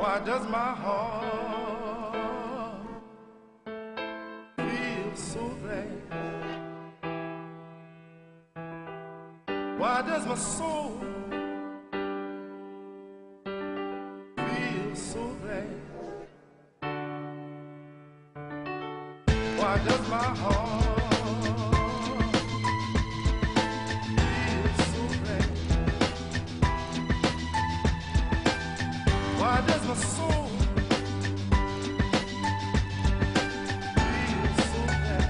Why does my heart feel so bad? Why does my soul feel so bad? Why does my heart feel so bad? Why does my soul feel so bad?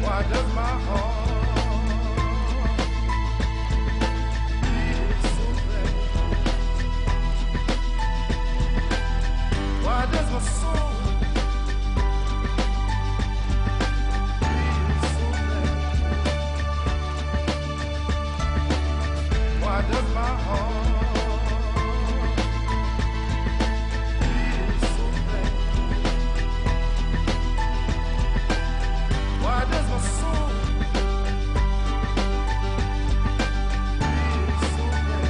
Why does my heart feel so bad? Why does my soul feel so bad? Why does my heart feel so bad? Why does my soul feel so bad?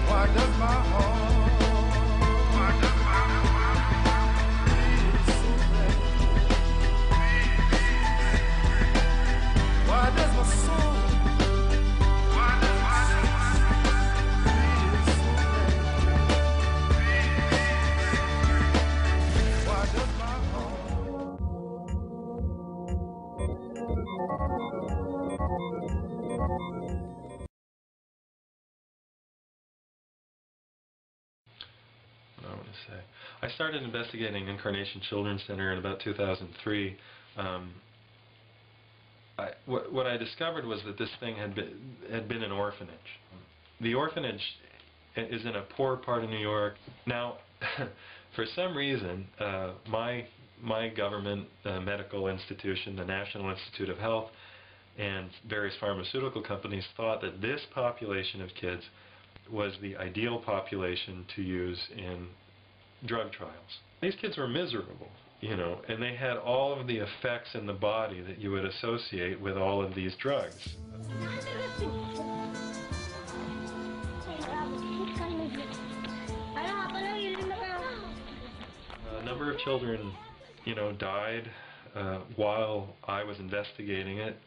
Why does my heart feel so bad? Why does my soul feel so bad? Why does my heart What do I want to say? I started investigating Incarnation Children's Center in about 2003. What I discovered was that this thing had been an orphanage. The orphanage is in a poor part of New York. Now, for some reason, my government medical institution, the National Institute of Health, and various pharmaceutical companies thought that this population of kids was the ideal population to use in drug trials. These kids were miserable, you know, and they had all of the effects in the body that you would associate with all of these drugs. A number of children, you know, died while I was investigating it,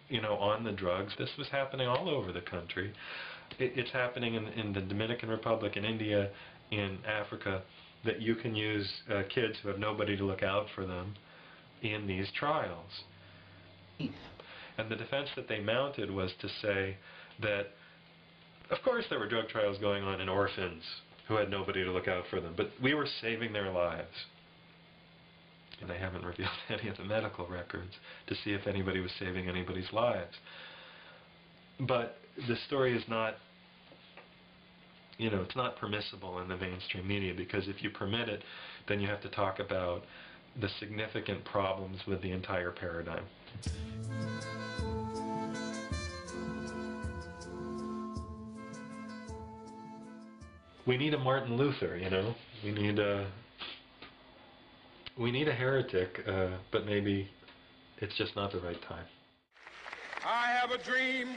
you know, on the drugs. This was happening all over the country. It's happening in the Dominican Republic, in India, in Africa, that you can use kids who have nobody to look out for them in these trials. And the defense that they mounted was to say that, of course there were drug trials going on in orphans who had nobody to look out for them, but we were saving their lives. And they haven't revealed any of the medical records to see if anybody was saving anybody's lives. But the story is not, you know, it's not permissible in the mainstream media, because if you permit it, then you have to talk about the significant problems with the entire paradigm. We need a Martin Luther, you know. We need a heretic, but maybe it's just not the right time. I have a dream.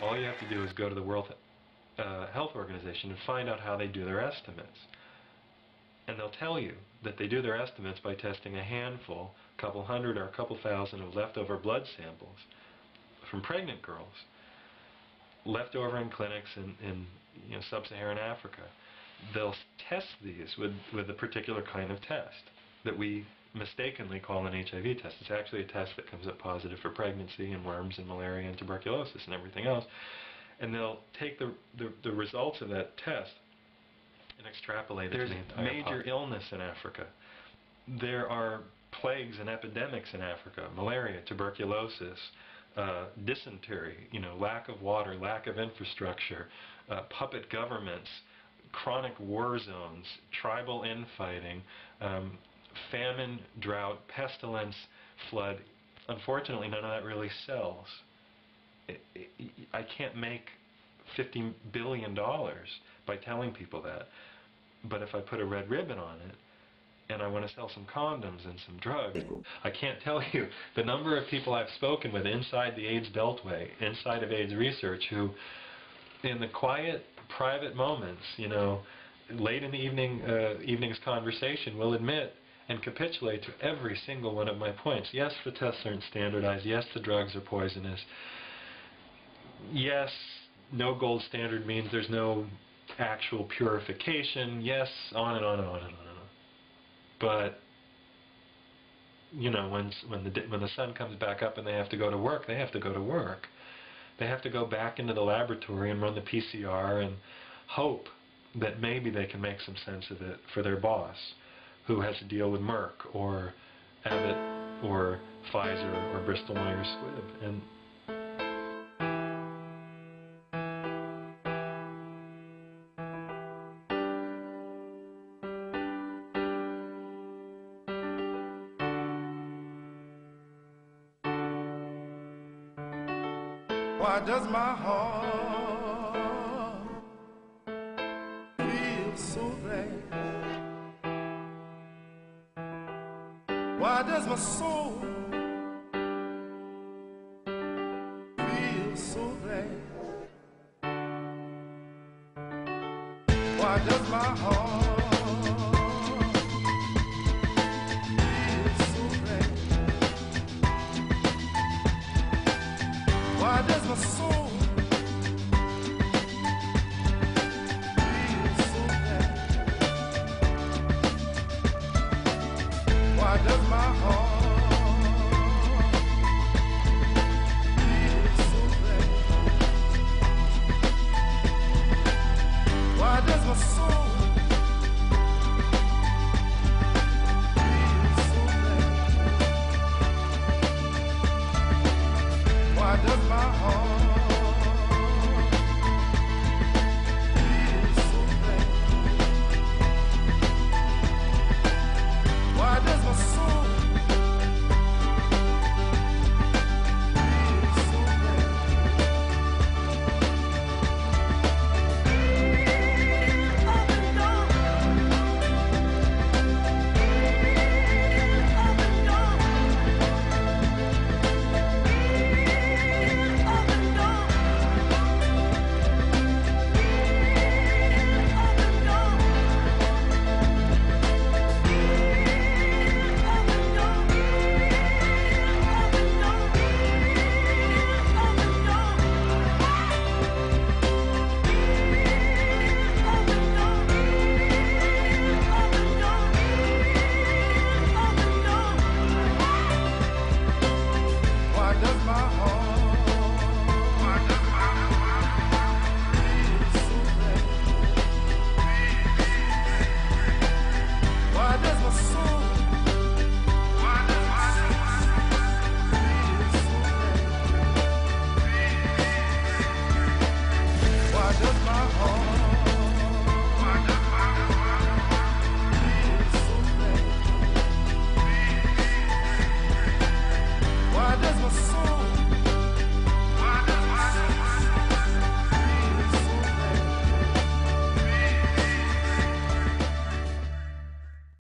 All you have to do is go to the World Health Organization and find out how they do their estimates. And they'll tell you that they do their estimates by testing a handful, a couple hundred or a couple thousand of leftover blood samples from pregnant girls, left over in clinics in you know, sub-Saharan Africa. They'll test these with a particular kind of test that we mistakenly call an HIV test. It's actually a test that comes up positive for pregnancy and worms and malaria and tuberculosis and everything else. and they'll take the results of that test and extrapolate it to the entire major illness in Africa. There are plagues and epidemics in Africa: malaria, tuberculosis, dysentery, lack of water, lack of infrastructure, puppet governments, chronic war zones, tribal infighting, famine, drought, pestilence, flood. Unfortunately, none of that really sells. I can't make $50 billion by telling people that. But if I put a red ribbon on it, and I want to sell some condoms and some drugs, I can't tell you the number of people I've spoken with inside the AIDS Beltway, inside of AIDS research, who in the quiet, private moments, late in the evening's conversation, will admit and capitulate to every single one of my points. Yes, the tests aren't standardized. Yes, the drugs are poisonous. Yes, no gold standard means there's no actual purification. Yes, on and on and on and on. But when the sun comes back up and they have to go to work, they have to go to work. They have to go back into the laboratory and run the PCR and hope that maybe they can make some sense of it for their boss, who has to deal with Merck or ABBIT or Pfizer or Bristol Myers Squibb. And why does my heart feel so glad? Why does my soul feel so glad? Why does my heart feel so glad? Why does my soul feel so glad? Why does my heart feel so glad? Why does my soul feel so glad? Why does my heart feel so glad? Why does my soul feel so glad? Why does my heart feel so glad? Why does my soul feel so glad? Why does my heart feel so glad? Why does my soul